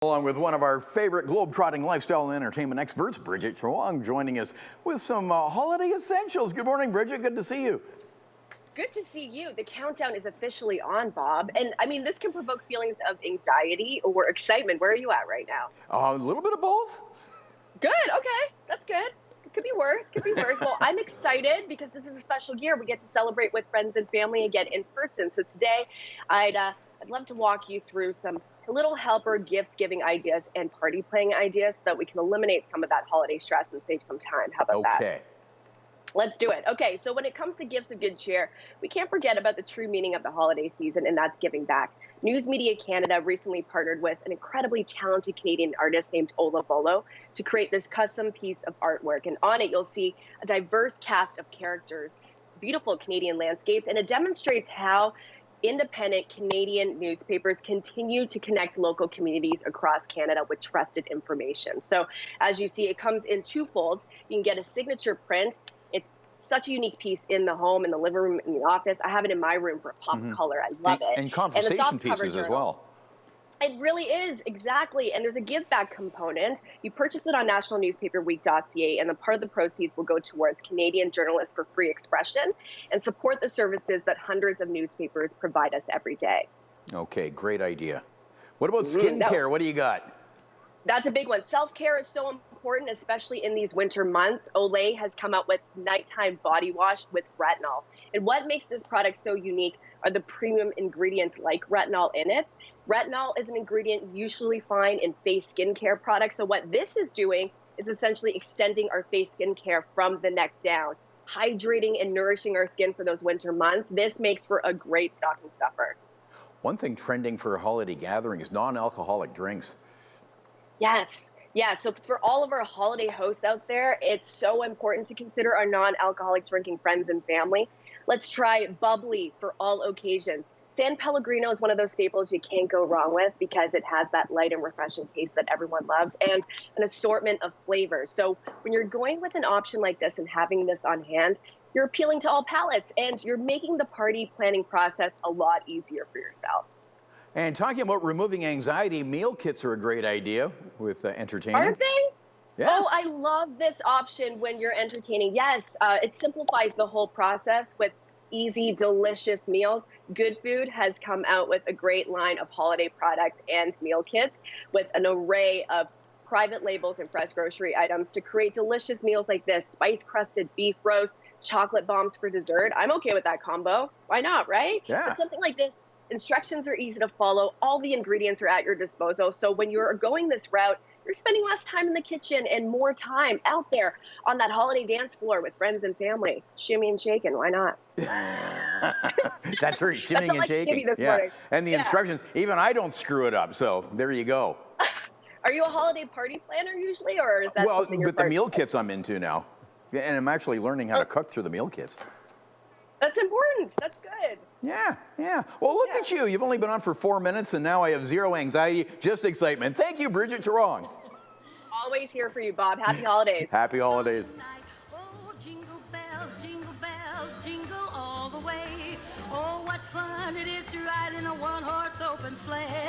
Along with one of our favorite globe-trotting lifestyle and entertainment experts, Brigitte Truong, joining us with some holiday essentials. Good morning, Brigitte. Good to see you. Good to see you. The countdown is officially on, Bob. And I mean, this can provoke feelings of anxiety or excitement. Where are you at right now? A little bit of both. Good. Okay. That's good. It could be worse. Could be worse. Well, I'm excited because this is a special year. We get to celebrate with friends and family again in person. So today, I'd love to walk you through some little helper gift giving ideas and party planning ideas so that we can eliminate some of that holiday stress and save some time. How about that? Okay. Let's do it. Okay, so when it comes to gifts of good cheer, we can't forget about the true meaning of the holiday season, and that's giving back. News Media Canada recently partnered with an incredibly talented Canadian artist named Ola Bolo to create this custom piece of artwork. And on it, you'll see a diverse cast of characters, beautiful Canadian landscapes, and it demonstrates how independent Canadian newspapers continue to connect local communities across Canada with trusted information. So as you see, it comes in twofold. You can get a signature print. It's such a unique piece in the home, in the living room, in the office. I have it in my room for a pop color. I love it. And conversation pieces as well. It really is, exactly. And there's a give back component. You purchase it on nationalnewspaperweek.ca, and a part of the proceeds will go towards Canadian journalists for free expression and support the services that hundreds of newspapers provide us every day. Okay, great idea. What about skincare? What do you got? That's a big one. Self-care is so important, especially in these winter months. Olay has come out with nighttime body wash with retinol. And what makes this product so unique are the premium ingredients like retinol in it. Retinol is an ingredient you usually find in face skincare products. So what this is doing is essentially extending our face skincare from the neck down, hydrating and nourishing our skin for those winter months. This makes for a great stocking stuffer. One thing trending for a holiday gathering is non-alcoholic drinks. Yes. Yeah, so for all of our holiday hosts out there, it's so important to consider our non-alcoholic drinking friends and family. Let's try bubbly for all occasions. San Pellegrino is one of those staples you can't go wrong with because it has that light and refreshing taste that everyone loves and an assortment of flavors. So when you're going with an option like this and having this on hand, you're appealing to all palates and you're making the party planning process a lot easier for yourself. And talking about removing anxiety, meal kits are a great idea with entertaining. Aren't they? Yeah. Oh, I love this option when you're entertaining. Yes, it simplifies the whole process with easy, delicious meals. Good Food has come out with a great line of holiday products and meal kits with an array of private labels and fresh grocery items to create delicious meals like this: spice-crusted beef roast, chocolate bombs for dessert. I'm okay with that combo. Why not, right? Yeah. But something like this, instructions are easy to follow. All the ingredients are at your disposal. So when you're going this route, you're spending less time in the kitchen and more time out there on that holiday dance floor with friends and family. Shimmy and shaking, why not? That's right, shimmying and shaking. Morning. And the instructions, even I don't screw it up, so there you go. Are you a holiday party planner usually, or is that something you're with the meal kits I'm into now. And I'm actually learning how to cook through the meal kits. That's important. That's good. Yeah. Well, look at you. You've only been on for 4 minutes, and now I have zero anxiety, just excitement. Thank you, Brigitte Truong. Always here for you, Bob. Happy holidays. Happy holidays. Oh, jingle bells, jingle all the way. Oh, what fun it is to ride in a one-horse open sleigh.